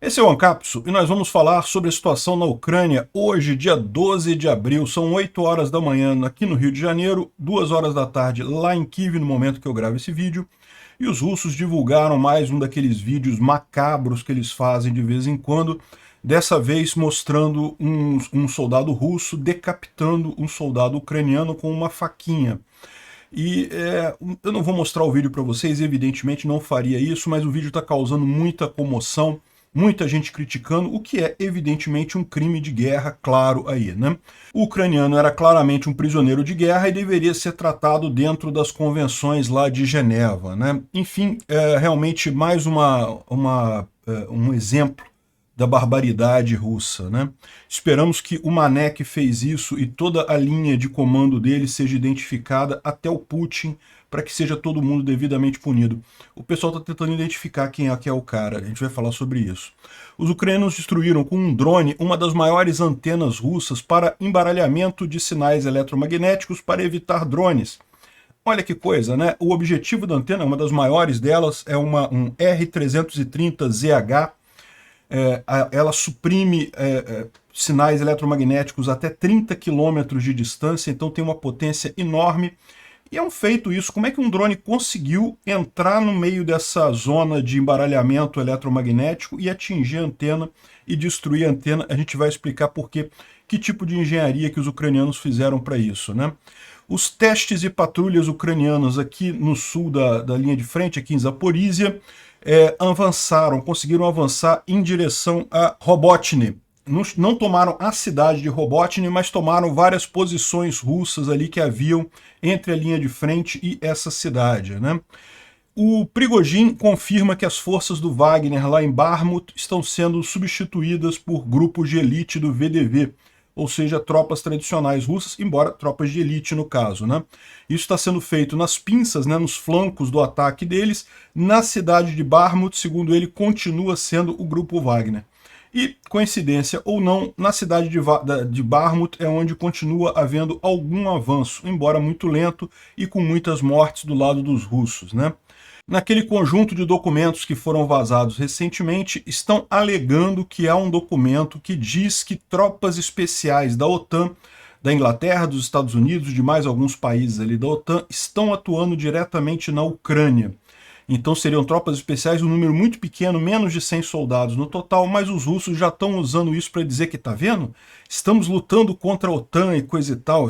Esse é o Ancapsu e nós vamos falar sobre a situação na Ucrânia hoje, dia 12 de abril. São 8 horas da manhã aqui no Rio de Janeiro, 2 horas da tarde lá em Kiev no momento que eu gravo esse vídeo. E os russos divulgaram mais um daqueles vídeos macabros que eles fazem de vez em quando, dessa vez mostrando um soldado russo decapitando um soldado ucraniano com uma faquinha. E eu não vou mostrar o vídeo para vocês, evidentemente não faria isso, mas o vídeo está causando muita comoção, muita gente criticando, o que é evidentemente um crime de guerra, claro aí, né? O ucraniano era claramente um prisioneiro de guerra e deveria ser tratado dentro das convenções lá de Geneva, né? Enfim, é realmente mais um exemplo da barbaridade russa, né? Esperamos que o Mané que fez isso e toda a linha de comando dele seja identificada até o Putin, para que seja todo mundo devidamente punido. O pessoal está tentando identificar quem é que é o cara, a gente vai falar sobre isso. Os ucranianos destruíram com um drone uma das maiores antenas russas para embaralhamento de sinais eletromagnéticos para evitar drones. Olha que coisa, né? O objetivo da antena, uma das maiores delas, é um R330ZH. Ela suprime sinais eletromagnéticos até 30 quilômetros de distância, então tem uma potência enorme. E é um feito isso. Como é que um drone conseguiu entrar no meio dessa zona de embaralhamento eletromagnético e atingir a antena e destruir a antena? A gente vai explicar por quê, que tipo de engenharia que os ucranianos fizeram para isso, né? Os testes e patrulhas ucranianas aqui no sul da linha de frente, aqui em Zaporizhia, conseguiram avançar em direção a Robotny. Não tomaram a cidade de Robotny, mas tomaram várias posições russas ali que haviam entre a linha de frente e essa cidade, né? O Prigozhin confirma que as forças do Wagner lá em Bakhmut estão sendo substituídas por grupos de elite do VDV, ou seja, tropas tradicionais russas, embora tropas de elite no caso, né? Isso está sendo feito nas pinças, né, nos flancos do ataque deles. Na cidade de Bakhmut, segundo ele, continua sendo o grupo Wagner. E, coincidência ou não, na cidade de Bakhmut é onde continua havendo algum avanço, embora muito lento e com muitas mortes do lado dos russos, né? Naquele conjunto de documentos que foram vazados recentemente, estão alegando que há um documento que diz que tropas especiais da OTAN, da Inglaterra, dos Estados Unidos, de mais alguns países ali da OTAN, estão atuando diretamente na Ucrânia. Então seriam tropas especiais, um número muito pequeno, menos de 100 soldados no total, mas os russos já estão usando isso para dizer que, tá vendo? Estamos lutando contra a OTAN e coisa e tal,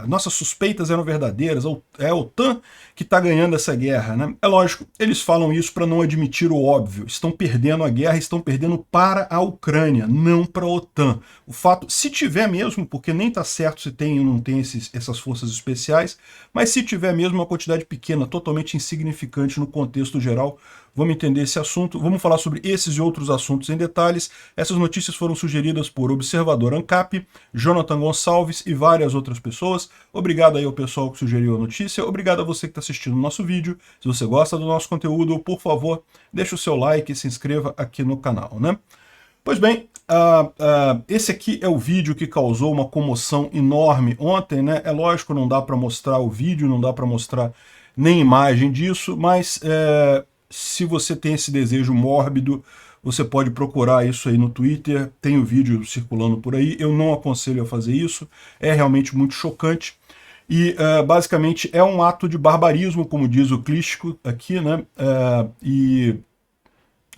nossas suspeitas eram verdadeiras, é a OTAN que está ganhando essa guerra, né? É lógico, eles falam isso para não admitir o óbvio, estão perdendo a guerra, estão perdendo para a Ucrânia, não para a OTAN. O fato, se tiver mesmo, porque nem está certo se tem ou não tem essas forças especiais, mas se tiver mesmo uma quantidade pequena, totalmente insignificante no contexto geral, vamos entender esse assunto, vamos falar sobre esses e outros assuntos em detalhes. Essas notícias foram sugeridas por Observador ANCAP, Jonathan Gonçalves e várias outras pessoas. Obrigado aí ao pessoal que sugeriu a notícia, obrigado a você que está assistindo o nosso vídeo. Se você gosta do nosso conteúdo, por favor, deixe o seu like e se inscreva aqui no canal, né? Pois bem, esse aqui é o vídeo que causou uma comoção enorme ontem, né? É lógico, não dá para mostrar o vídeo, não dá para mostrar nem imagem disso, mas se você tem esse desejo mórbido, você pode procurar isso aí no Twitter, tem o vídeo circulando por aí. Eu não aconselho a fazer isso, é realmente muito chocante. E basicamente é um ato de barbarismo, como diz o Klitschko aqui, né? E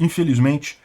infelizmente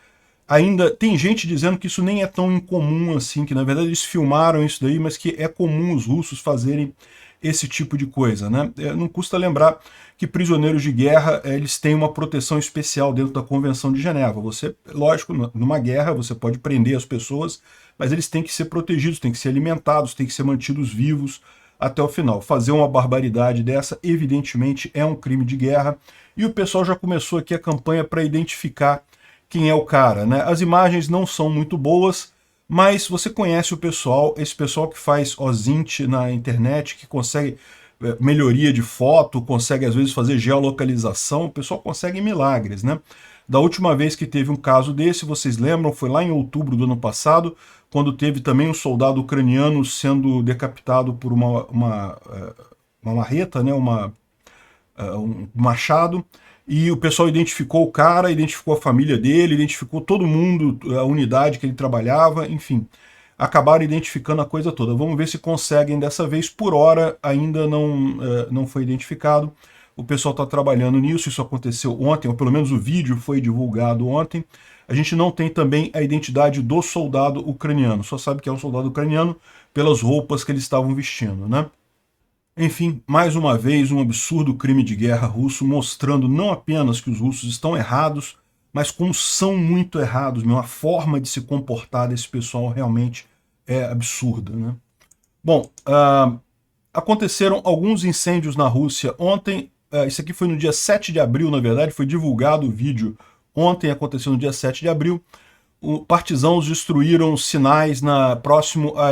ainda tem gente dizendo que isso nem é tão incomum assim, que na verdade eles filmaram isso daí, mas que é comum os russos fazerem esse tipo de coisa, né? Não custa lembrar que prisioneiros de guerra, eles têm uma proteção especial dentro da Convenção de Geneva. Você, lógico, numa guerra você pode prender as pessoas, mas eles têm que ser protegidos, têm que ser alimentados, têm que ser mantidos vivos até o final. Fazer uma barbaridade dessa, evidentemente, é um crime de guerra, e o pessoal já começou aqui a campanha para identificar quem é o cara, né? As imagens não são muito boas, mas você conhece o pessoal, esse pessoal que faz OSINT na internet, que consegue melhoria de foto, consegue às vezes fazer geolocalização, o pessoal consegue milagres, né? Da última vez que teve um caso desse, vocês lembram, foi lá em outubro do ano passado, quando teve também um soldado ucraniano sendo decapitado por uma marreta, né? Um machado. e o pessoal identificou o cara, identificou a família dele, identificou todo mundo, a unidade que ele trabalhava, enfim. Acabaram identificando a coisa toda. Vamos ver se conseguem dessa vez. Por hora ainda não foi identificado. O pessoal está trabalhando nisso, isso aconteceu ontem, ou pelo menos o vídeo foi divulgado ontem. A gente não tem também a identidade do soldado ucraniano, só sabe que é um soldado ucraniano pelas roupas que eles estavam vestindo, né? Enfim, mais uma vez, um absurdo crime de guerra russo, mostrando não apenas que os russos estão errados, mas como são muito errados, a forma de se comportar desse pessoal realmente é absurda, né? Bom, aconteceram alguns incêndios na Rússia ontem, isso aqui foi no dia 7 de abril, na verdade, foi divulgado o vídeo ontem, aconteceu no dia 7 de abril. Partisãos destruíram sinais próximo a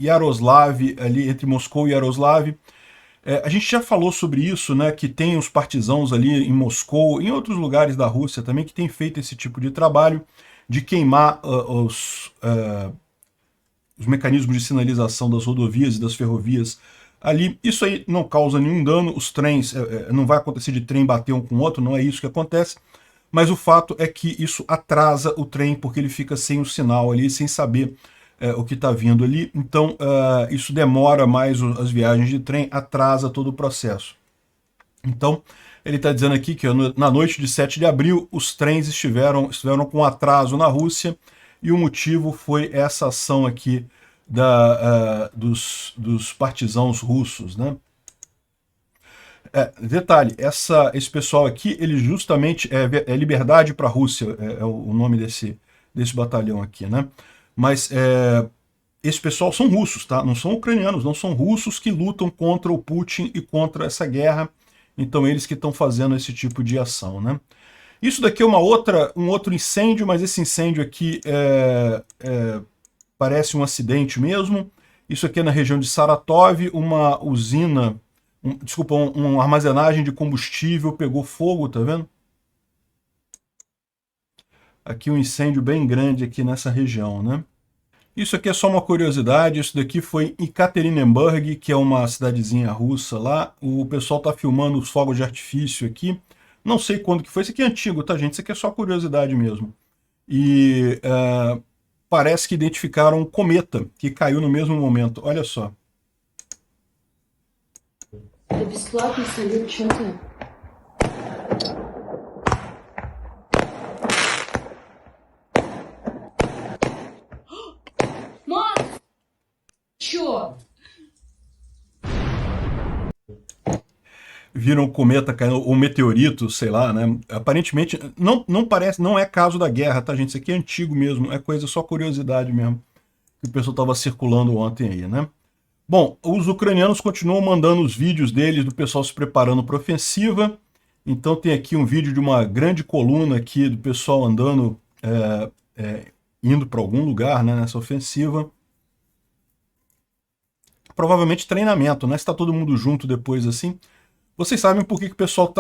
Yaroslav, ali entre Moscou e Yaroslav. A gente já falou sobre isso, né, que tem os partisãos ali em Moscou, em outros lugares da Rússia também, que tem feito esse tipo de trabalho, de queimar os mecanismos de sinalização das rodovias e das ferrovias ali. Isso aí não causa nenhum dano, os trens, não vai acontecer de trem bater um com o outro, não é isso que acontece, mas o fato é que isso atrasa o trem, porque ele fica sem o sinal ali, sem saber o que está vindo ali, então isso demora mais as viagens de trem, atrasa todo o processo. Então, ele está dizendo aqui que na noite de 7 de abril, os trens estiveram com atraso na Rússia, e o motivo foi essa ação aqui dos partisãos russos, né? Detalhe, esse pessoal aqui, ele justamente é Liberdade para a Rússia, é o nome desse batalhão aqui, né? Mas esse pessoal são russos, tá? Não são ucranianos, não são russos que lutam contra o Putin e contra essa guerra, então eles que estão fazendo esse tipo de ação, né? Isso daqui é um outro incêndio, mas esse incêndio aqui parece um acidente mesmo. Isso aqui é na região de Saratov, uma usina, uma armazenagem de combustível pegou fogo, tá vendo? Aqui um incêndio bem grande aqui nessa região, né? Isso aqui é só uma curiosidade, isso daqui foi em Ekaterinburg, que é uma cidadezinha russa lá. O pessoal tá filmando os fogos de artifício aqui. Não sei quando que foi, isso aqui é antigo, tá, gente? Isso aqui é só curiosidade mesmo. E parece que identificaram um cometa que caiu no mesmo momento. Olha só. Viram um cometa caindo, ou um meteorito, sei lá, né? Aparentemente, não parece, não é caso da guerra, tá, gente? Isso aqui é antigo mesmo, é coisa só curiosidade mesmo, que o pessoal estava circulando ontem aí, né? Bom, os ucranianos continuam mandando os vídeos deles, do pessoal se preparando para ofensiva. Então tem aqui um vídeo de uma grande coluna aqui do pessoal andando, indo para algum lugar, né, nessa ofensiva. Provavelmente treinamento, né? Se está todo mundo junto depois assim. Vocês sabem por que o pessoal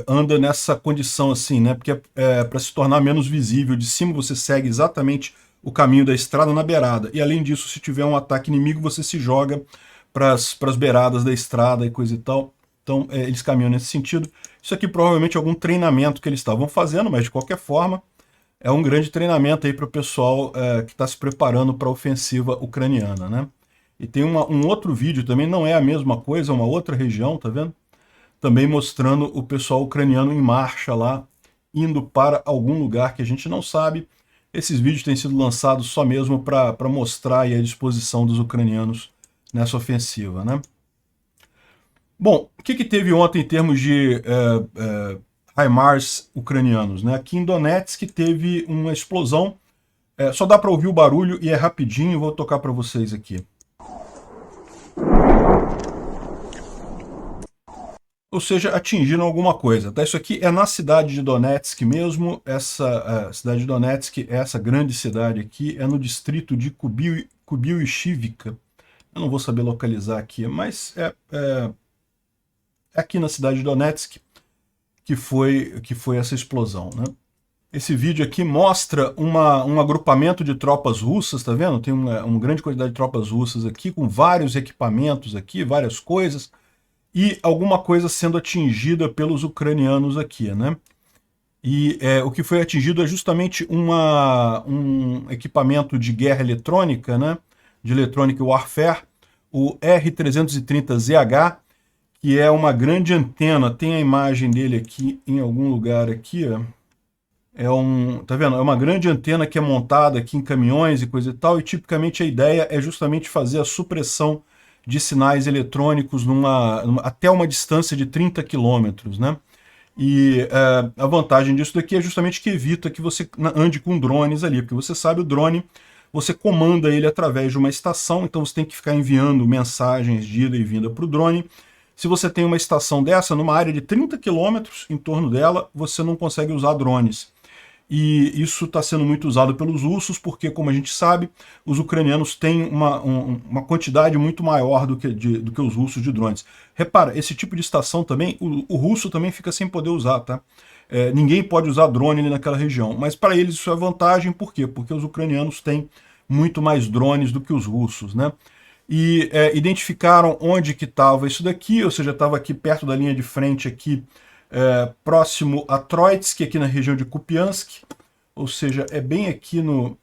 anda nessa condição assim, né? Porque para se tornar menos visível. De cima você segue exatamente o caminho da estrada na beirada. E além disso, se tiver um ataque inimigo, você se joga para as beiradas da estrada e coisa e tal. Então eles caminham nesse sentido. Isso aqui provavelmente é algum treinamento que eles estavam fazendo, mas de qualquer forma é um grande treinamento aí para o pessoal que está se preparando para a ofensiva ucraniana, né? E tem um outro vídeo também, não é a mesma coisa, é uma outra região, tá vendo? Também mostrando o pessoal ucraniano em marcha lá, indo para algum lugar que a gente não sabe. Esses vídeos têm sido lançados só mesmo para mostrar aí a disposição dos ucranianos nessa ofensiva, né? Bom, o que teve ontem em termos de HIMARS ucranianos, né? Aqui em Donetsk teve uma explosão, só dá para ouvir o barulho e é rapidinho, vou tocar para vocês aqui. Ou seja, atingiram alguma coisa. Tá? Isso aqui é na cidade de Donetsk mesmo. Essa cidade de Donetsk, essa grande cidade aqui, é no distrito de Kubiushivka. Eu não vou saber localizar aqui, mas é aqui na cidade de Donetsk que foi essa explosão, né? Esse vídeo aqui mostra um agrupamento de tropas russas, tá vendo? Tem uma grande quantidade de tropas russas aqui, com vários equipamentos aqui, várias coisas. e alguma coisa sendo atingida pelos ucranianos aqui, né? E o que foi atingido é justamente um equipamento de guerra eletrônica, né? De Electronic Warfare, o R330ZH, que é uma grande antena. Tem a imagem dele aqui em algum lugar aqui, ó. Tá vendo? É uma grande antena que é montada aqui em caminhões e coisa e tal, e tipicamente a ideia é justamente fazer a supressão de sinais eletrônicos até uma distância de 30 quilômetros, né? E a vantagem disso daqui é justamente que evita que você ande com drones ali, porque você sabe o drone, você comanda ele através de uma estação, então você tem que ficar enviando mensagens de ida e vinda para o drone. Se você tem uma estação dessa, numa área de 30 quilômetros em torno dela, você não consegue usar drones. E isso está sendo muito usado pelos russos, porque, como a gente sabe, os ucranianos têm uma quantidade muito maior do que os russos de drones. Repara, esse tipo de estação também, o russo também fica sem poder usar, tá? Ninguém pode usar drone ali naquela região, mas para eles isso é vantagem, por quê? Porque os ucranianos têm muito mais drones do que os russos, né? E identificaram onde que estava isso daqui, ou seja, estava aqui perto da linha de frente aqui, próximo a Troitsk, aqui na região de Kupiansk, ou seja, é bem aqui no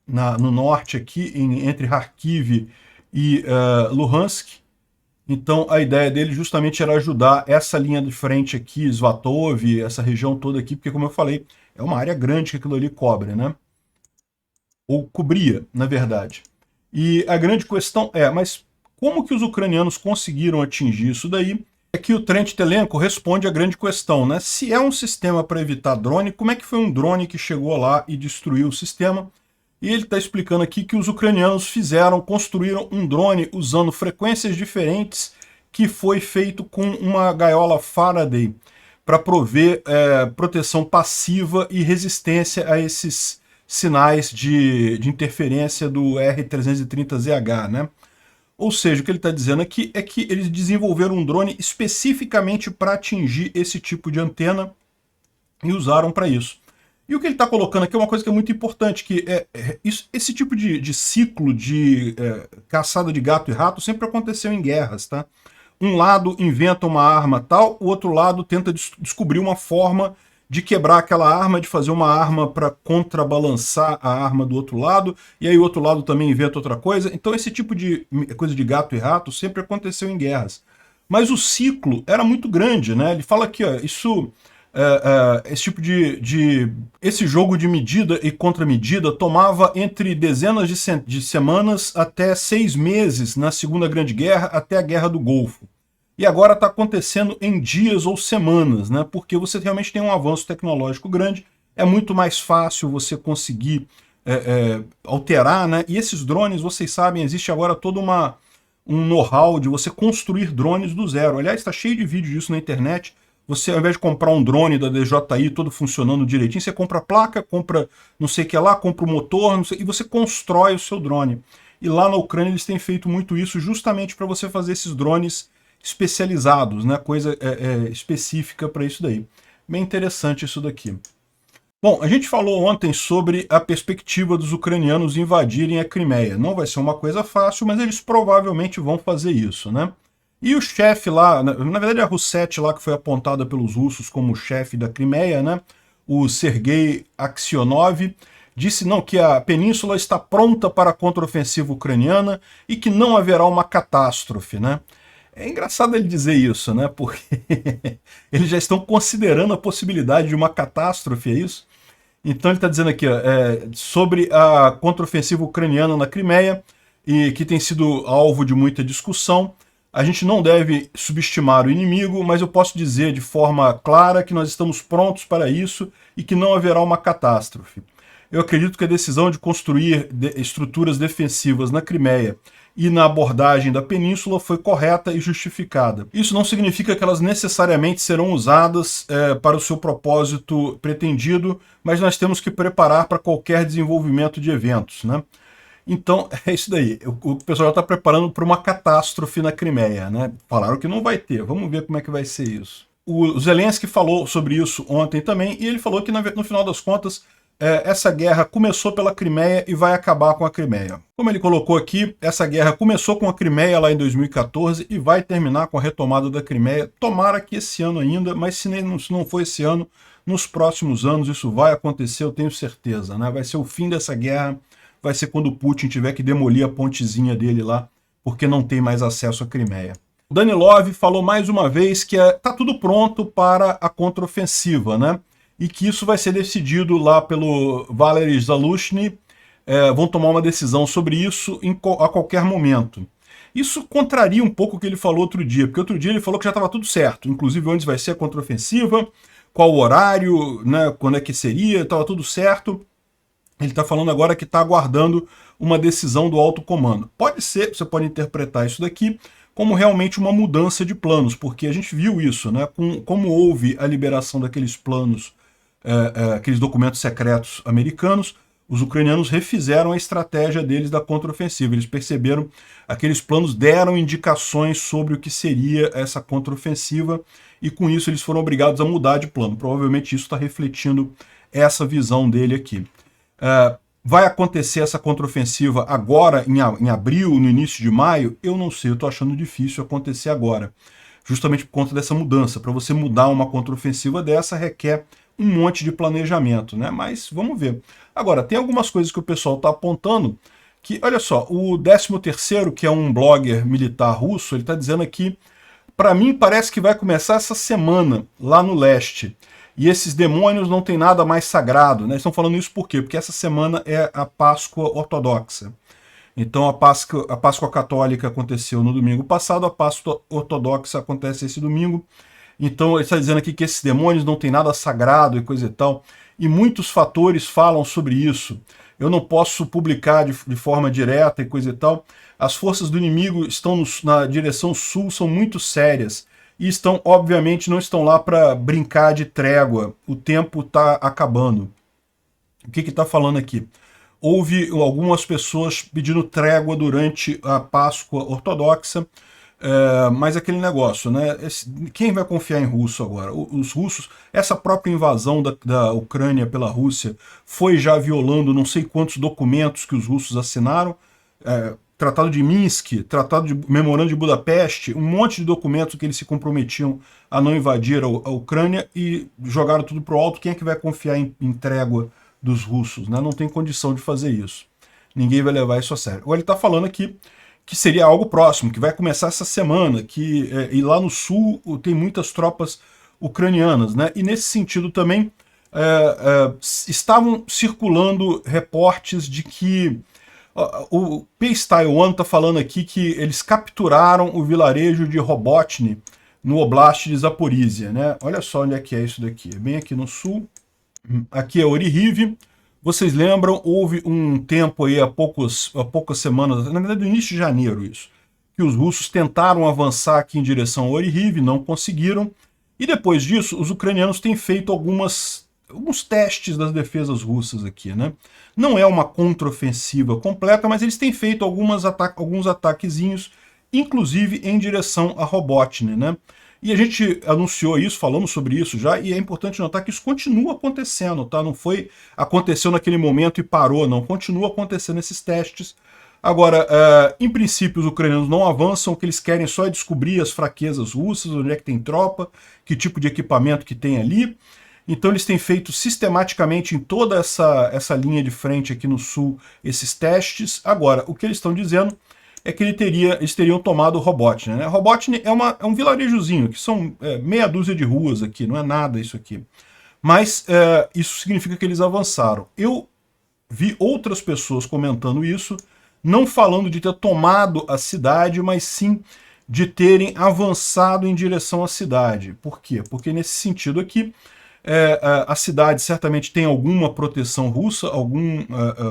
norte, aqui, entre Kharkiv e Luhansk. Então a ideia dele justamente era ajudar essa linha de frente aqui, Svatov, essa região toda aqui, porque, como eu falei, é uma área grande que aquilo ali cobre, né? Ou cobria, na verdade. E a grande questão mas como que os ucranianos conseguiram atingir isso daí? Aqui o Trent Telenko responde à grande questão, né? Se é um sistema para evitar drone, como é que foi um drone que chegou lá e destruiu o sistema? E ele está explicando aqui que os ucranianos construíram um drone usando frequências diferentes, que foi feito com uma gaiola Faraday para prover proteção passiva e resistência a esses sinais de interferência do R330ZH, né? Ou seja, o que ele está dizendo aqui é que eles desenvolveram um drone especificamente para atingir esse tipo de antena e usaram para isso. E o que ele está colocando aqui é uma coisa que é muito importante, que esse tipo de ciclo de caçada de gato e rato sempre aconteceu em guerras, tá? Um lado inventa uma arma tal, o outro lado tenta descobrir uma forma de quebrar aquela arma, de fazer uma arma para contrabalançar a arma do outro lado, e aí o outro lado também inventa outra coisa. Então esse tipo de coisa de gato e rato sempre aconteceu em guerras. Mas o ciclo era muito grande, né? Ele fala aqui, ó, esse tipo esse jogo de medida e contramedida tomava entre dezenas de semanas até 6 meses na Segunda Grande Guerra, até a Guerra do Golfo. E agora está acontecendo em dias ou semanas, né? Porque você realmente tem um avanço tecnológico grande, é muito mais fácil você conseguir alterar, né? E esses drones, vocês sabem, existe agora todo um know-how de você construir drones do zero. Aliás, está cheio de vídeo disso na internet. Você, ao invés de comprar um drone da DJI todo funcionando direitinho, você compra a placa, compra não sei o que lá, compra o motor, e você constrói o seu drone. E lá na Ucrânia eles têm feito muito isso justamente para você fazer esses drones especializados, né? Coisa específica para isso daí. Bem interessante isso daqui. Bom, a gente falou ontem sobre a perspectiva dos ucranianos invadirem a Crimeia. Não vai ser uma coisa fácil, mas eles provavelmente vão fazer isso, né? E o chefe lá, na verdade a Rousseff lá, que foi apontada pelos russos como chefe da Crimeia, né? O Sergei Aksionov, disse não, que a península está pronta para a contraofensiva ucraniana e que não haverá uma catástrofe, né? É engraçado ele dizer isso, né? Porque eles já estão considerando a possibilidade de uma catástrofe, é isso? Então ele está dizendo aqui, ó, sobre a contraofensiva ucraniana na Crimeia, e que tem sido alvo de muita discussão. A gente não deve subestimar o inimigo, mas eu posso dizer de forma clara que nós estamos prontos para isso e que não haverá uma catástrofe. Eu acredito que a decisão de construir estruturas defensivas na Crimeia e na abordagem da península foi correta e justificada. Isso não significa que elas necessariamente serão usadas para o seu propósito pretendido, mas nós temos que preparar para qualquer desenvolvimento de eventos, né? Então, é isso daí. O pessoal já está preparando para uma catástrofe na Crimeia, né? Falaram que não vai ter. Vamos ver como é que vai ser isso. O Zelensky falou sobre isso ontem também, e ele falou que, no final das contas, essa guerra começou pela Crimeia e vai acabar com a Crimeia. Como ele colocou aqui, essa guerra começou com a Crimeia lá em 2014 e vai terminar com a retomada da Crimeia. Tomara que esse ano ainda, mas se não for esse ano, nos próximos anos isso vai acontecer, eu tenho certeza, né? Vai ser o fim dessa guerra, vai ser quando o Putin tiver que demolir a pontezinha dele lá, porque não tem mais acesso à Crimeia. O Danilov falou mais uma vez que está tudo pronto para a contraofensiva, né? E que isso vai ser decidido lá pelo Valery Zaluzhny, vão tomar uma decisão sobre isso a qualquer momento. Isso contraria um pouco o que ele falou outro dia, porque outro dia ele falou que já estava tudo certo, inclusive onde vai ser a contraofensiva, qual o horário, né, quando é que seria, estava tudo certo. Ele está falando agora que está aguardando uma decisão do alto comando. Pode ser, você pode interpretar isso daqui como realmente uma mudança de planos, porque a gente viu isso, né? Como houve a liberação daqueles planos, aqueles documentos secretos americanos, os ucranianos refizeram a estratégia deles da contraofensiva. Eles perceberam, aqueles planos deram indicações sobre o que seria essa contraofensiva, e com isso eles foram obrigados a mudar de plano. Provavelmente isso está refletindo essa visão dele aqui. Vai acontecer essa contraofensiva agora, em abril, no início de maio? Eu não sei, eu estou achando difícil acontecer agora. Justamente por conta dessa mudança. Para você mudar uma contraofensiva dessa, requer um monte de planejamento, né? Mas vamos ver. Agora, tem algumas coisas que o pessoal está apontando, que, olha só, o 13º, que é um blogger militar russo, ele está dizendo aqui, para mim parece que vai começar essa semana, lá no leste. E esses demônios não tem nada mais sagrado, né? Estão falando isso por quê? Porque essa semana é a Páscoa ortodoxa. Então a Páscoa católica aconteceu no domingo passado, a Páscoa ortodoxa acontece esse domingo. Então ele está dizendo aqui que esses demônios não tem nada sagrado e coisa e tal. E muitos fatores falam sobre isso. Eu não posso publicar de forma direta e coisa e tal. As forças do inimigo estão na direção sul, são muito sérias. E estão, obviamente, não estão lá para brincar de trégua. O tempo está acabando. O que está falando aqui? Houve algumas pessoas pedindo trégua durante a Páscoa ortodoxa, mas aquele negócio, né? Quem vai confiar em russo agora? Os russos, essa própria invasão da Ucrânia pela Rússia foi já violando não sei quantos documentos que os russos assinaram, Tratado de Minsk, Tratado de Memorando de Budapeste, um monte de documentos que eles se comprometiam a não invadir a Ucrânia e jogaram tudo pro alto. Quem é que vai confiar em trégua dos russos, né? Não tem condição de fazer isso. Ninguém vai levar isso a sério. Agora ele está falando aqui que seria algo próximo, que vai começar essa semana, e lá no sul tem muitas tropas ucranianas, né? E nesse sentido também estavam circulando reportes de que o Peace Taiwan está falando aqui que eles capturaram o vilarejo de Robotny, no Oblast de Zaporizhia, né? Olha só onde é que é isso daqui. É bem aqui no sul. Aqui é Orihiv. Vocês lembram, houve um tempo aí, há poucas semanas, na verdade no início de janeiro isso, que os russos tentaram avançar aqui em direção a Orihiv, não conseguiram. E depois disso, os ucranianos têm feito alguns testes das defesas russas aqui, né? Não é uma contraofensiva completa, mas eles têm feito alguns ataquezinhos, inclusive em direção a Robotny, né? E a gente anunciou isso, falamos sobre isso já, e é importante notar que isso continua acontecendo, tá? Não aconteceu naquele momento e parou, não. Continua acontecendo esses testes. Agora, em princípio, os ucranianos não avançam, o que eles querem só é descobrir as fraquezas russas, onde é que tem tropa, que tipo de equipamento que tem ali. Então eles têm feito sistematicamente em toda essa linha de frente aqui no sul esses testes. Agora, o que eles estão dizendo é que eles teriam tomado Robotny, né? Robotny é um vilarejozinho, que são meia dúzia de ruas aqui, não é nada isso aqui. Mas isso significa que eles avançaram. Eu vi outras pessoas comentando isso, não falando de ter tomado a cidade, mas sim de terem avançado em direção à cidade. Por quê? Porque nesse sentido aqui, a cidade certamente tem alguma proteção russa, algum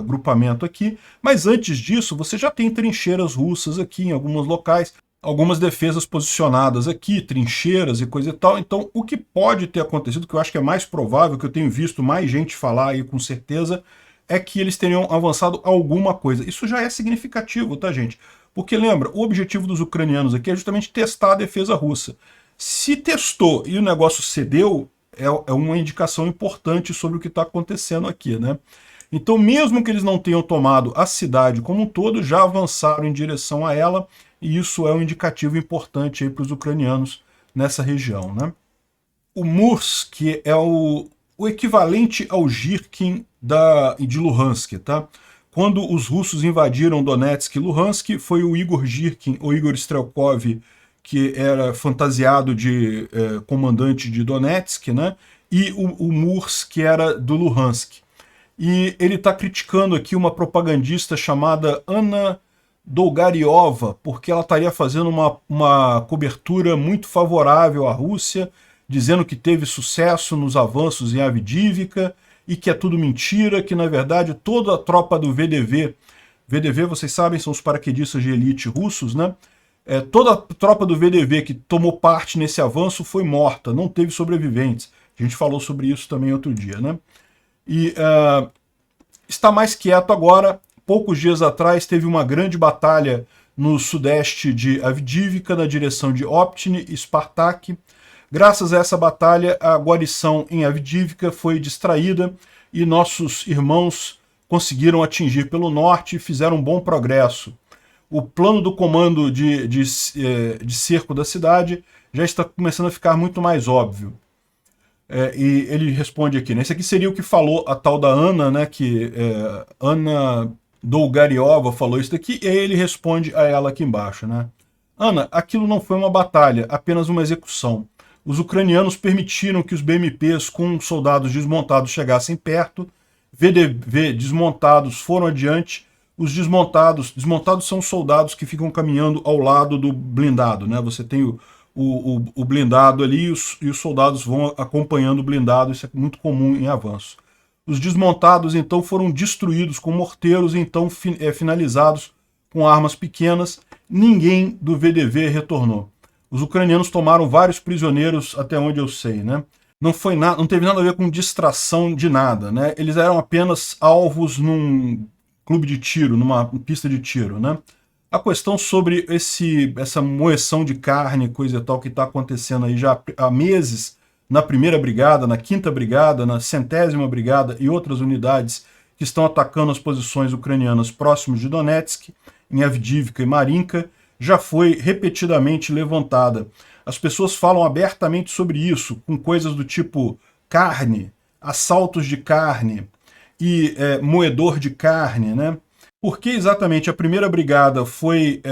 grupamento aqui, mas antes disso você já tem trincheiras russas aqui em alguns locais, algumas defesas posicionadas aqui, trincheiras e coisa e tal. Então o que pode ter acontecido, que eu acho que é mais provável, que eu tenho visto mais gente falar aí com certeza, é que eles teriam avançado alguma coisa. Isso já é significativo, tá, gente? Porque lembra, o objetivo dos ucranianos aqui é justamente testar a defesa russa. Se testou e o negócio cedeu, é uma indicação importante sobre o que está acontecendo aqui, né? Então, mesmo que eles não tenham tomado a cidade como um todo, já avançaram em direção a ela, e isso é um indicativo importante para os ucranianos nessa região, né? O Murs, que é o equivalente ao Girkin de Luhansk, tá? Quando os russos invadiram Donetsk e Luhansk, foi o Igor Girkin, ou Igor Strelkov, que era fantasiado de comandante de Donetsk, né? E o Murs, que era do Luhansk. E ele está criticando aqui uma propagandista chamada Anna Dolgariova, porque ela estaria fazendo uma cobertura muito favorável à Rússia, dizendo que teve sucesso nos avanços em Avdivka e que é tudo mentira, que na verdade toda a tropa do VDV, vocês sabem, são os paraquedistas de elite russos, né? Toda a tropa do VDV que tomou parte nesse avanço foi morta, não teve sobreviventes. A gente falou sobre isso também outro dia, né? E está mais quieto agora. Poucos dias atrás teve uma grande batalha no sudeste de Avdivka, na direção de Optiny e Spartak. Graças a essa batalha, a guarnição em Avdivka foi distraída e nossos irmãos conseguiram atingir pelo norte e fizeram um bom progresso. O plano do comando de cerco da cidade já está começando a ficar muito mais óbvio. E ele responde aqui, né? Esse aqui seria o que falou a tal da Ana, né? Que Ana Dolgariova falou isso daqui, e aí ele responde a ela aqui embaixo, né? Ana, aquilo não foi uma batalha, apenas uma execução. Os ucranianos permitiram que os BMPs com soldados desmontados chegassem perto, VDV desmontados foram adiante, os desmontados são soldados que ficam caminhando ao lado do blindado, né? Você tem o blindado ali e os soldados vão acompanhando o blindado, isso é muito comum em avanço. Os desmontados, então, foram destruídos com morteiros, então finalizados com armas pequenas. Ninguém do VDV retornou. Os ucranianos tomaram vários prisioneiros, até onde eu sei, né? Não teve nada a ver com distração de nada, né? Eles eram apenas alvos num clube de tiro, numa pista de tiro, né? A questão sobre essa moeção de carne, coisa e tal, que está acontecendo aí já há meses, na 1ª Brigada, na 5ª Brigada, na 100ª Brigada e outras unidades que estão atacando as posições ucranianas próximos de Donetsk, em Avdivka e Marinka, já foi repetidamente levantada. As pessoas falam abertamente sobre isso, com coisas do tipo carne, assaltos de carne e moedor de carne, né? Por que exatamente a 1ª Brigada foi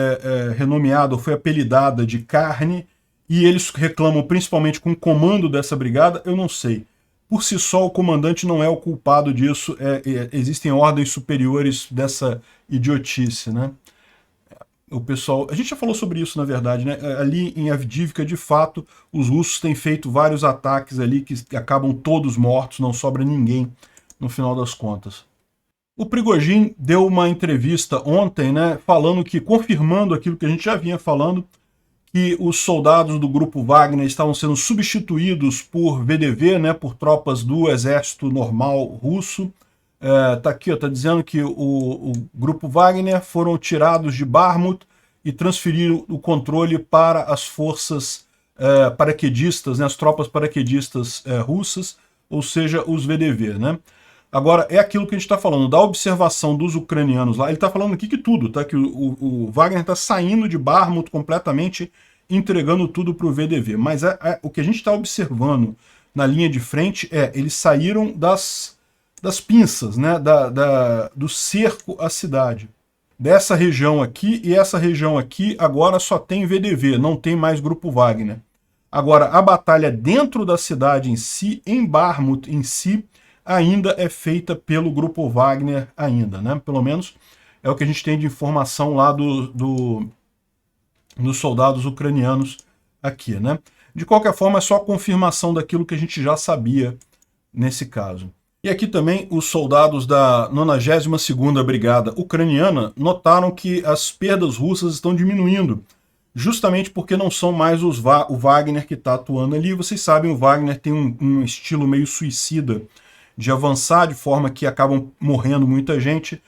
renomeada, foi apelidada de carne, e eles reclamam principalmente com o comando dessa brigada, eu não sei. Por si só, o comandante não é o culpado disso, existem ordens superiores dessa idiotice, né? O pessoal, a gente já falou sobre isso, na verdade, né? Ali em Avdivka, de fato, os russos têm feito vários ataques ali que acabam todos mortos, não sobra ninguém no final das contas. O Prigozhin deu uma entrevista ontem, né, confirmando aquilo que a gente já vinha falando, que os soldados do grupo Wagner estavam sendo substituídos por VDV, né, por tropas do exército normal russo. Tá aqui, ó, tá dizendo que o grupo Wagner foram tirados de Bakhmut e transferiram o controle para as forças paraquedistas, né, as tropas paraquedistas russas, ou seja, os VDV, né? Agora, é aquilo que a gente está falando, da observação dos ucranianos lá, ele está falando aqui que tudo, tá? Que o Wagner está saindo de Bakhmut completamente, entregando tudo para o VDV. Mas o que a gente está observando na linha de frente eles saíram das pinças, né? Do cerco à cidade. Dessa região aqui, e essa região aqui agora só tem VDV, não tem mais grupo Wagner. Agora, a batalha dentro da cidade em si, em Bakhmut em si, ainda é feita pelo grupo Wagner ainda, né? Pelo menos é o que a gente tem de informação lá dos soldados ucranianos aqui, né? De qualquer forma, é só confirmação daquilo que a gente já sabia nesse caso. E aqui também os soldados da 92ª Brigada Ucraniana notaram que as perdas russas estão diminuindo, justamente porque não são mais o Wagner que está atuando ali. Vocês sabem, o Wagner tem um estilo meio suicida de avançar de forma que acabam morrendo muita gente.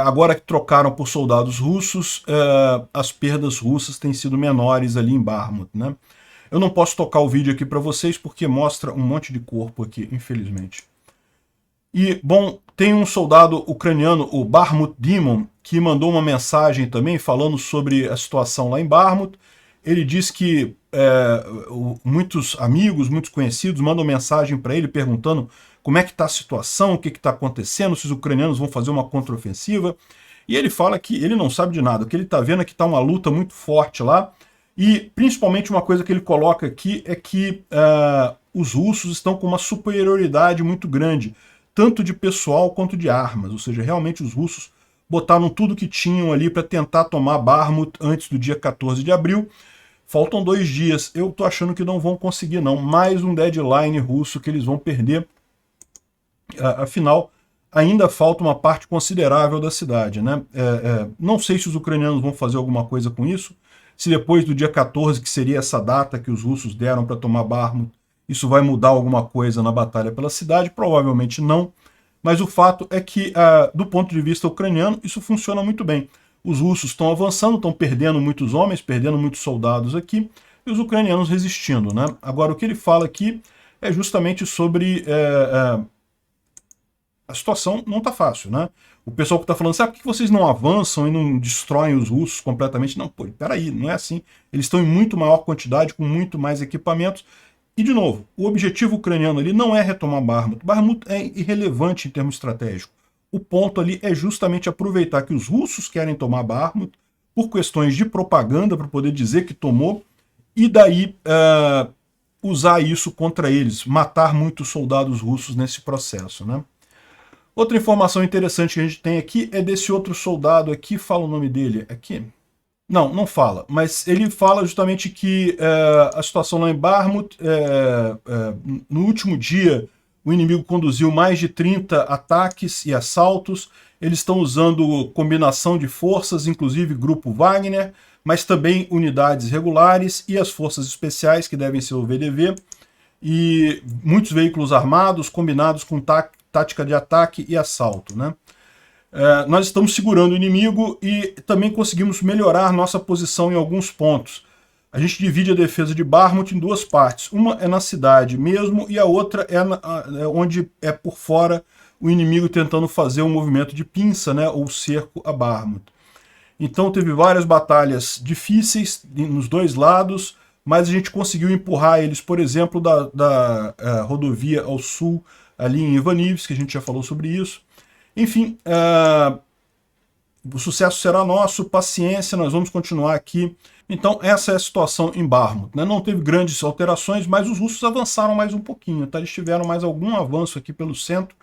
Agora que trocaram por soldados russos, as perdas russas têm sido menores ali em Bakhmut, né? Eu não posso tocar o vídeo aqui para vocês porque mostra um monte de corpo aqui, infelizmente. E, bom, tem um soldado ucraniano, o Bahmut Demon, que mandou uma mensagem também falando sobre a situação lá em Bahmut. Ele diz que muitos amigos, muitos conhecidos mandam mensagem para ele perguntando como é que está a situação, o que está acontecendo, se os ucranianos vão fazer uma contraofensiva. E ele fala que ele não sabe de nada, o que ele está vendo é que está uma luta muito forte lá. E principalmente uma coisa que ele coloca aqui é que os russos estão com uma superioridade muito grande, tanto de pessoal quanto de armas, ou seja, realmente os russos botaram tudo que tinham ali para tentar tomar Bahmut antes do dia 14 de abril. Faltam 2 dias, eu tô achando que não vão conseguir não, mais um deadline russo que eles vão perder. Afinal, ainda falta uma parte considerável da cidade, né? Não sei se os ucranianos vão fazer alguma coisa com isso, se depois do dia 14, que seria essa data que os russos deram para tomar Bahmut, isso vai mudar alguma coisa na batalha pela cidade, provavelmente não, mas o fato é que, do ponto de vista ucraniano, isso funciona muito bem. Os russos estão avançando, estão perdendo muitos homens, perdendo muitos soldados aqui, e os ucranianos resistindo, né? Agora, o que ele fala aqui é justamente sobre a situação não está fácil, né? O pessoal que está falando, sabe por que vocês não avançam e não destroem os russos completamente? Não, pô, peraí, não é assim. Eles estão em muito maior quantidade, com muito mais equipamentos. E, de novo, o objetivo ucraniano ali não é retomar Bahmut. Bahmut é irrelevante em termos estratégicos. O ponto ali é justamente aproveitar que os russos querem tomar Bahmut por questões de propaganda, para poder dizer que tomou, e daí usar isso contra eles, matar muitos soldados russos nesse processo, né? Outra informação interessante que a gente tem aqui é desse outro soldado aqui, fala o nome dele aqui? Não, não fala, mas ele fala justamente que a situação lá em Bahmut, no último dia, o inimigo conduziu mais de 30 ataques e assaltos, eles estão usando combinação de forças, inclusive grupo Wagner, mas também unidades regulares e as forças especiais, que devem ser o VDV, e muitos veículos armados combinados com tática de ataque e assalto, né? Nós estamos segurando o inimigo e também conseguimos melhorar nossa posição em alguns pontos. A gente divide a defesa de Bahmut em 2 partes. Uma é na cidade mesmo e a outra é onde é por fora o inimigo tentando fazer um movimento de pinça, né, ou cerco a Bahmut. Então teve várias batalhas difíceis nos 2 lados, mas a gente conseguiu empurrar eles, por exemplo, da rodovia ao sul, ali em Ivaniv, que a gente já falou sobre isso. Enfim, o sucesso será nosso, paciência, nós vamos continuar aqui. Então essa é a situação em Bahmut, né? Não teve grandes alterações, mas os russos avançaram mais um pouquinho, tá? Eles tiveram mais algum avanço aqui pelo centro.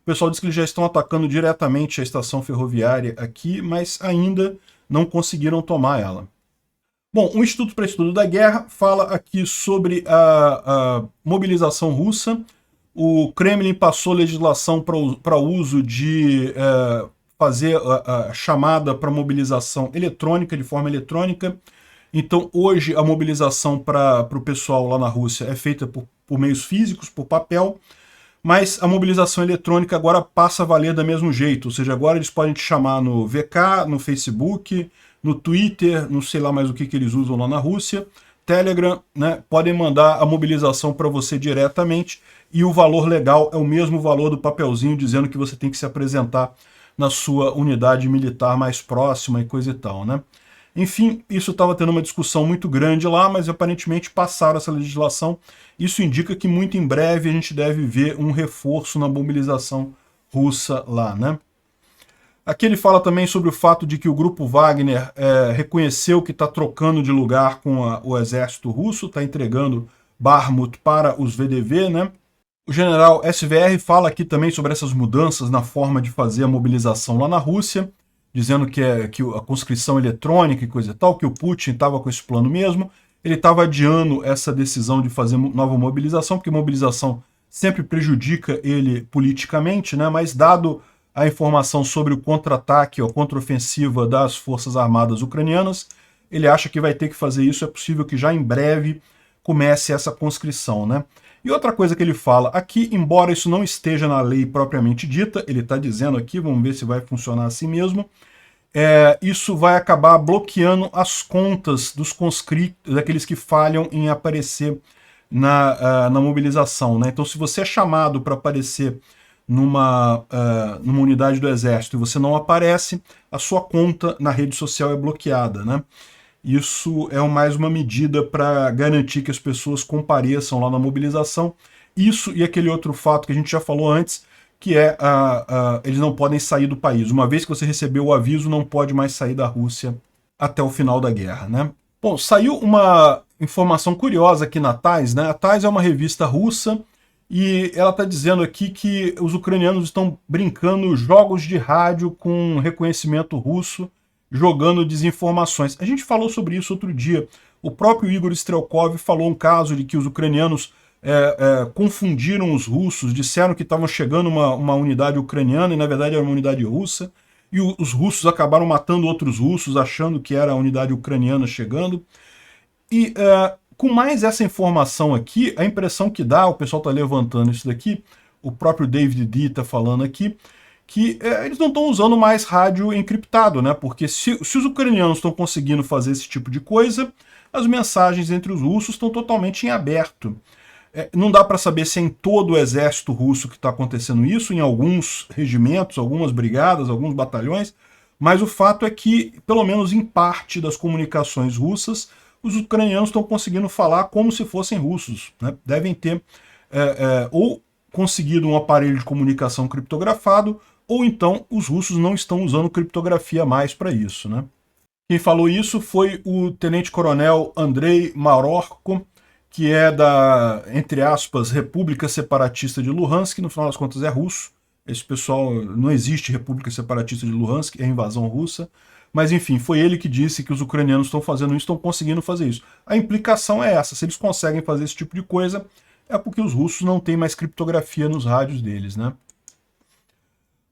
O pessoal diz que eles já estão atacando diretamente a estação ferroviária aqui, mas ainda não conseguiram tomar ela. Bom, o Instituto para Estudo da Guerra fala aqui sobre a mobilização russa. O Kremlin passou legislação para uso de fazer a chamada para mobilização eletrônica, de forma eletrônica. Então, hoje, a mobilização para o pessoal lá na Rússia é feita por meios físicos, por papel, mas a mobilização eletrônica agora passa a valer do mesmo jeito, ou seja, agora eles podem te chamar no VK, no Facebook, no Twitter, não sei lá mais o que eles usam lá na Rússia, Telegram, né, podem mandar a mobilização para você diretamente e o valor legal é o mesmo valor do papelzinho dizendo que você tem que se apresentar na sua unidade militar mais próxima e coisa e tal, né? Enfim, isso estava tendo uma discussão muito grande lá, mas aparentemente passaram essa legislação. Isso indica que muito em breve a gente deve ver um reforço na mobilização russa lá, né? Aqui ele fala também sobre o fato de que o grupo Wagner reconheceu que está trocando de lugar com o exército russo, está entregando Bahmut para os VDV, né? O general SVR fala aqui também sobre essas mudanças na forma de fazer a mobilização lá na Rússia, dizendo que a conscrição eletrônica e coisa e tal, que o Putin estava com esse plano mesmo. Ele estava adiando essa decisão de fazer nova mobilização, porque mobilização sempre prejudica ele politicamente, né? Mas dado a informação sobre o contra-ataque ou contra-ofensiva das forças armadas ucranianas, ele acha que vai ter que fazer isso, é possível que já em breve comece essa conscrição, né? E outra coisa que ele fala aqui, embora isso não esteja na lei propriamente dita, ele está dizendo aqui, vamos ver se vai funcionar assim mesmo, isso vai acabar bloqueando as contas dos conscritos, daqueles que falham em aparecer na mobilização, né? Então, se você é chamado para aparecer numa unidade do exército e você não aparece, a sua conta na rede social é bloqueada, né? Isso é mais uma medida para garantir que as pessoas compareçam lá na mobilização. Isso e aquele outro fato que a gente já falou antes, que é eles não podem sair do país. Uma vez que você recebeu o aviso, não pode mais sair da Rússia até o final da guerra, né? Bom, saiu uma informação curiosa aqui na TASS, né? A TASS é uma revista russa e ela está dizendo aqui que os ucranianos estão brincando jogos de rádio com reconhecimento russo, jogando desinformações. A gente falou sobre isso outro dia. O próprio Igor Strelkov falou um caso de que os ucranianos confundiram os russos, disseram que estavam chegando uma unidade ucraniana e na verdade era uma unidade russa, e os russos acabaram matando outros russos, achando que era a unidade ucraniana chegando. E com mais essa informação aqui, a impressão que dá, o pessoal está levantando isso daqui, o próprio David D está falando aqui, que eles não estão usando mais rádio encriptado, né? Porque se os ucranianos estão conseguindo fazer esse tipo de coisa, as mensagens entre os russos estão totalmente em aberto. Não dá para saber se é em todo o exército russo que está acontecendo isso, em alguns regimentos, algumas brigadas, alguns batalhões, mas o fato é que, pelo menos em parte das comunicações russas, os ucranianos estão conseguindo falar como se fossem russos, né? Devem ter ou conseguido um aparelho de comunicação criptografado, ou então os russos não estão usando criptografia mais para isso, né? Quem falou isso foi o tenente-coronel Andrei Marorko, que é da, entre aspas, República Separatista de Luhansk, que no final das contas é russo. Esse pessoal, não existe República Separatista de Luhansk, é invasão russa. Mas enfim, foi ele que disse que os ucranianos estão fazendo isso, estão conseguindo fazer isso. A implicação é essa, se eles conseguem fazer esse tipo de coisa, é porque os russos não têm mais criptografia nos rádios deles, né?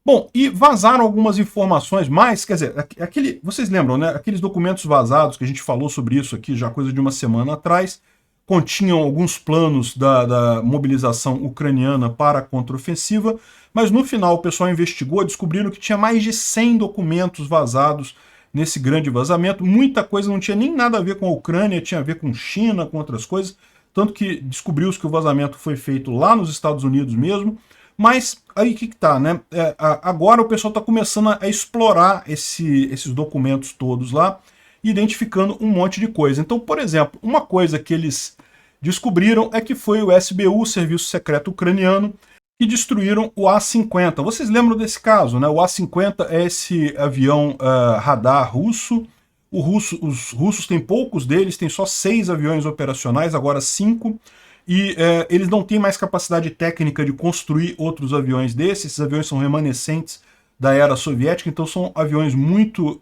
Bom, e vazaram algumas informações mais, quer dizer, vocês lembram, né? Aqueles documentos vazados que a gente falou sobre isso aqui já coisa de uma semana atrás, continham alguns planos da mobilização ucraniana para a contraofensiva, mas no final o pessoal investigou, descobriram que tinha mais de 100 documentos vazados nesse grande vazamento. Muita coisa não tinha nem nada a ver com a Ucrânia, tinha a ver com China, com outras coisas, tanto que descobriu-se que o vazamento foi feito lá nos Estados Unidos mesmo. Mas aí que tá, né? Agora o pessoal está começando a explorar esses documentos todos lá, identificando um monte de coisa. Então, por exemplo, uma coisa que eles descobriram é que foi o SBU, o Serviço Secreto Ucraniano, que destruíram o A-50. Vocês lembram desse caso, né? O A-50 é esse avião radar russo. Os russos têm poucos deles, tem só 6 aviões operacionais, agora 5. E eles não têm mais capacidade técnica de construir outros aviões desses. Esses aviões são remanescentes da era soviética, então são aviões muito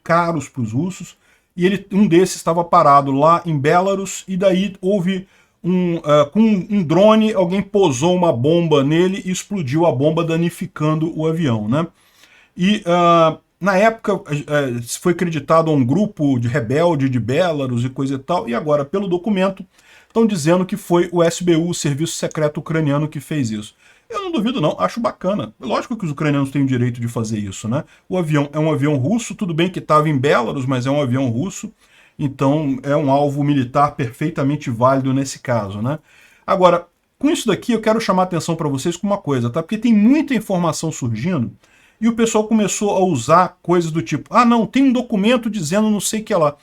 caros para os russos. E um desses estava parado lá em Belarus, e daí houve com um drone, alguém pousou uma bomba nele e explodiu a bomba, danificando o avião, né? E na época foi acreditado a um grupo de rebelde de Belarus e coisa e tal, e agora, pelo documento, estão dizendo que foi o SBU, o Serviço Secreto Ucraniano, que fez isso. Eu não duvido não, acho bacana. Lógico que os ucranianos têm o direito de fazer isso, né? O avião é um avião russo, tudo bem que estava em Belarus, mas é um avião russo, então é um alvo militar perfeitamente válido nesse caso, né? Agora, com isso daqui eu quero chamar a atenção para vocês com uma coisa, tá? Porque tem muita informação surgindo e o pessoal começou a usar coisas do tipo, não, tem um documento dizendo não sei o que lá.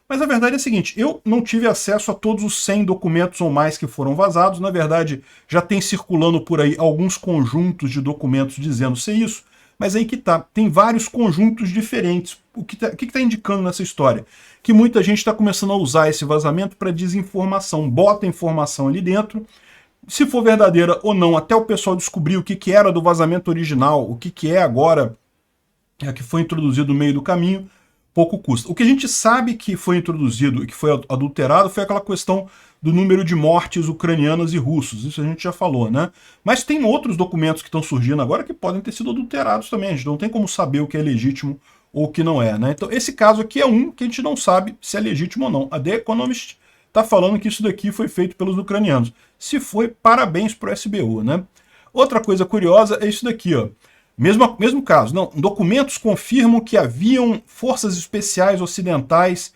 Mas a verdade é a seguinte, eu não tive acesso a todos os 100 documentos ou mais que foram vazados. Na verdade, já tem circulando por aí alguns conjuntos de documentos dizendo ser isso, mas aí que tá, tem vários conjuntos diferentes. O que está indicando nessa história? Que muita gente está começando a usar esse vazamento para desinformação, bota informação ali dentro, se for verdadeira ou não, até o pessoal descobrir o que era do vazamento original, o que é agora, que foi introduzido no meio do caminho, pouco custa. O que a gente sabe que foi introduzido e que foi adulterado foi aquela questão do número de mortes ucranianas e russos. Isso a gente já falou, né? Mas tem outros documentos que estão surgindo agora que podem ter sido adulterados também. A gente não tem como saber o que é legítimo ou o que não é, né? Então esse caso aqui é um que a gente não sabe se é legítimo ou não. A The Economist está falando que isso daqui foi feito pelos ucranianos. Se foi, parabéns para o SBU, né? Outra coisa curiosa é isso daqui, ó. Mesmo caso, não, documentos confirmam que haviam forças especiais ocidentais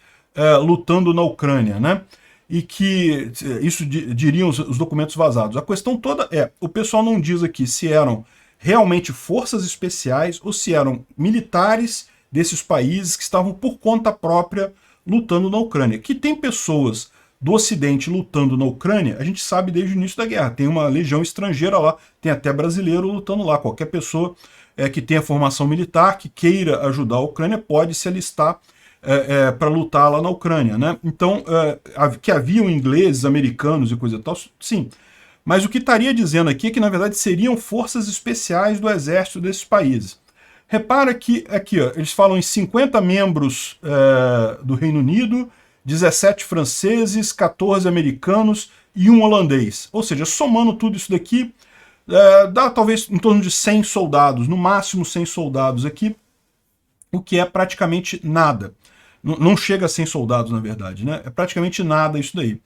lutando na Ucrânia, né? E que isso diriam os documentos vazados. A questão toda o pessoal não diz aqui se eram realmente forças especiais ou se eram militares desses países que estavam por conta própria lutando na Ucrânia. Que tem pessoas do Ocidente lutando na Ucrânia, a gente sabe desde o início da guerra. Tem uma legião estrangeira lá, tem até brasileiro lutando lá. Qualquer pessoa que tenha formação militar, que queira ajudar a Ucrânia, pode se alistar para lutar lá na Ucrânia, né? Então, que haviam ingleses, americanos e coisa e tal, sim. Mas o que estaria dizendo aqui é que, na verdade, seriam forças especiais do exército desses países. Repara que, aqui, ó, eles falam em 50 membros do Reino Unido, 17 franceses, 14 americanos e um holandês. Ou seja, somando tudo isso daqui, dá talvez em torno de 100 soldados, no máximo 100 soldados aqui, o que é praticamente nada. Não chega a 100 soldados, na verdade, né? É praticamente nada isso daí.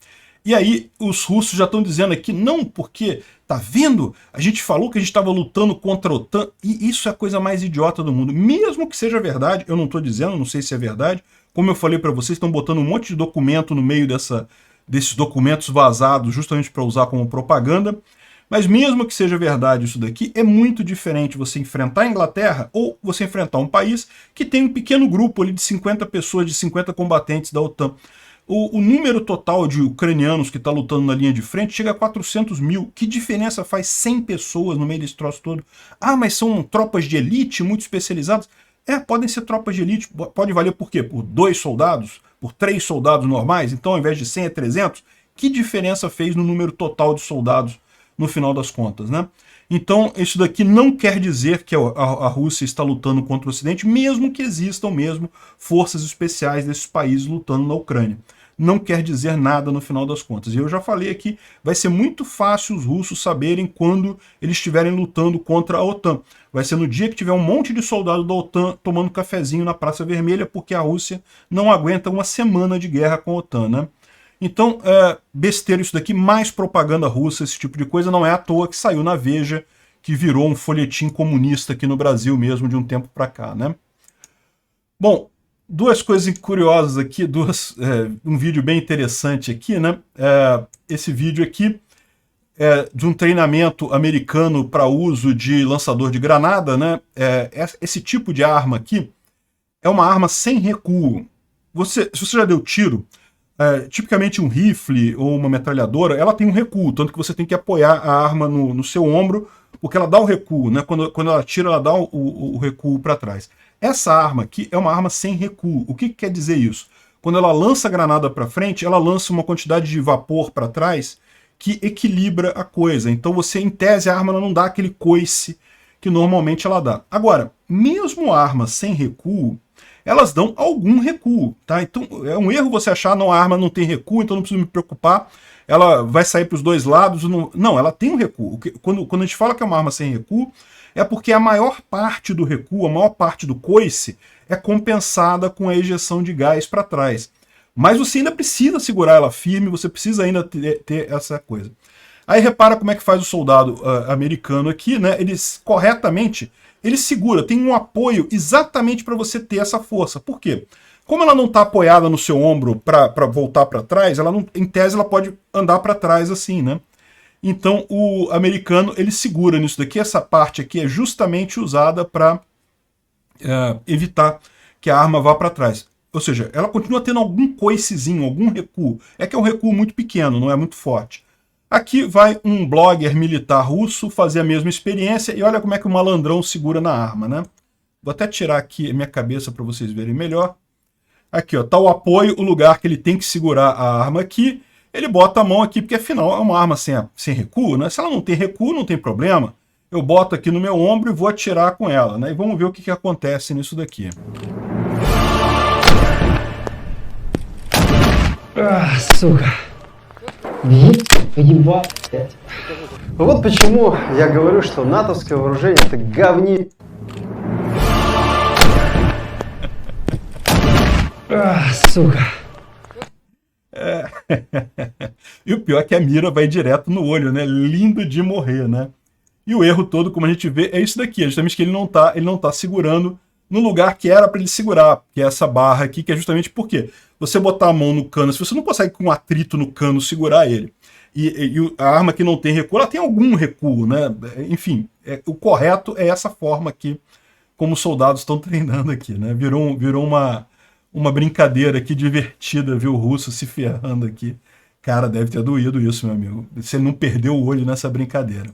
E aí os russos já estão dizendo aqui, não, porque, tá vendo? A gente falou que a gente estava lutando contra a OTAN, e isso é a coisa mais idiota do mundo. Mesmo que seja verdade, eu não estou dizendo, não sei se é verdade, como eu falei para vocês, estão botando um monte de documento no meio desses documentos vazados, justamente para usar como propaganda. Mas mesmo que seja verdade isso daqui, é muito diferente você enfrentar a Inglaterra ou você enfrentar um país que tem um pequeno grupo ali de 50 pessoas, de 50 combatentes da OTAN. O número total de ucranianos que está lutando na linha de frente chega a 400 mil. Que diferença faz 100 pessoas no meio desse troço todo? Ah, mas são tropas de elite muito especializadas? Podem ser tropas de elite. Pode valer por quê? Por 2 soldados? Por 3 soldados normais? Então, ao invés de 100 é 300? Que diferença fez no número total de soldados no final das contas, né? Então, isso daqui não quer dizer que a Rússia está lutando contra o Ocidente, mesmo que existam mesmo forças especiais desses países lutando na Ucrânia. Não quer dizer nada no final das contas. E eu já falei aqui, vai ser muito fácil os russos saberem quando eles estiverem lutando contra a OTAN. Vai ser no dia que tiver um monte de soldado da OTAN tomando cafezinho na Praça Vermelha, porque a Rússia não aguenta uma semana de guerra com a OTAN, né? Então, besteira isso daqui, mais propaganda russa, esse tipo de coisa, não é à toa que saiu na Veja, que virou um folhetim comunista aqui no Brasil mesmo de um tempo para cá, né? Bom, duas coisas curiosas aqui, um vídeo bem interessante aqui, né? Esse vídeo aqui é de um treinamento americano para uso de lançador de granada, né? Esse tipo de arma aqui é uma arma sem recuo. Se você já deu tiro, tipicamente um rifle ou uma metralhadora, ela tem um recuo, tanto que você tem que apoiar a arma no seu ombro, porque ela dá o recuo, né? Quando ela tira, ela dá o recuo para trás. Essa arma aqui é uma arma sem recuo. O que quer dizer isso? Quando ela lança a granada para frente, ela lança uma quantidade de vapor para trás que equilibra a coisa. Então você, em tese, a arma não dá aquele coice que normalmente ela dá. Agora, mesmo armas sem recuo, elas dão algum recuo, tá? Então é um erro você achar, não, a arma não tem recuo, então não preciso me preocupar, ela vai sair para os dois lados. Não, ela tem um recuo. Quando a gente fala que é uma arma sem recuo, é porque a maior parte do recuo, a maior parte do coice, é compensada com a ejeção de gás para trás. Mas você ainda precisa segurar ela firme, você precisa ainda ter essa coisa. Aí repara como é que faz o soldado americano aqui, né? Corretamente, ele segura, tem um apoio exatamente para você ter essa força. Por quê? Como ela não está apoiada no seu ombro para voltar para trás, em tese ela pode andar para trás assim, né? Então o americano, ele segura nisso daqui, essa parte aqui é justamente usada para evitar que a arma vá para trás. Ou seja, ela continua tendo algum coicezinho, algum recuo. É que é um recuo muito pequeno, não é muito forte. Aqui vai um blogger militar russo fazer a mesma experiência e olha como é que o malandrão segura na arma, né? Vou até tirar aqui a minha cabeça para vocês verem melhor. Aqui, ó, tá o apoio, o lugar que ele tem que segurar a arma aqui. Ele bota a mão aqui, porque afinal é uma arma sem recuo, né? Se ela não tem recuo, não tem problema. Eu boto aqui no meu ombro e vou atirar com ela, né? E vamos ver o que acontece nisso daqui. Ah, сука. Ебать. Вот почему я говорю, что натовское вооружение это говни. Ah, suca. E o pior é que a mira vai direto no olho, né? Lindo de morrer, né? E o erro todo, como a gente vê, é isso daqui, é justamente que ele não tá segurando no lugar que era para ele segurar, que é essa barra aqui, que é justamente porque você botar a mão no cano, se você não consegue com um atrito no cano segurar ele, e a arma que não tem recuo, ela tem algum recuo, né? Enfim, o correto é essa forma aqui, como os soldados estão treinando aqui, né? Virou uma brincadeira aqui divertida, ver o russo se ferrando aqui. Cara, deve ter doído isso, meu amigo. Se ele não perdeu o olho nessa brincadeira.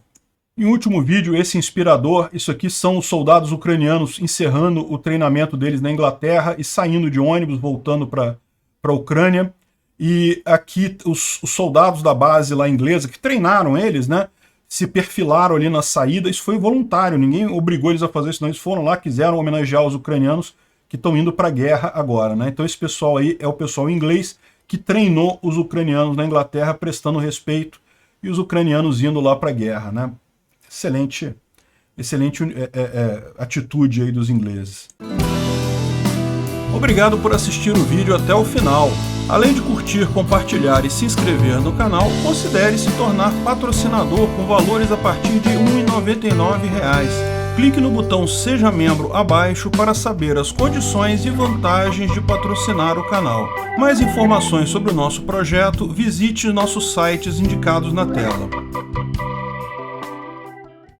Em último vídeo, esse inspirador, isso aqui são os soldados ucranianos encerrando o treinamento deles na Inglaterra e saindo de ônibus, voltando para a Ucrânia. E aqui os soldados da base lá inglesa, que treinaram eles, né, se perfilaram ali na saída. Isso foi voluntário, ninguém obrigou eles a fazer isso, não. Eles foram lá, quiseram homenagear os ucranianos que estão indo para a guerra agora, né? Então esse pessoal aí é o pessoal inglês que treinou os ucranianos na Inglaterra, prestando respeito, e os ucranianos indo lá para a guerra, né? Excelente atitude aí dos ingleses. Obrigado por assistir o vídeo até o final. Além de curtir, compartilhar e se inscrever no canal, considere se tornar patrocinador com valores a partir de R$ 1,99. Clique no botão Seja Membro abaixo para saber as condições e vantagens de patrocinar o canal. Mais informações sobre o nosso projeto, visite nossos sites indicados na tela.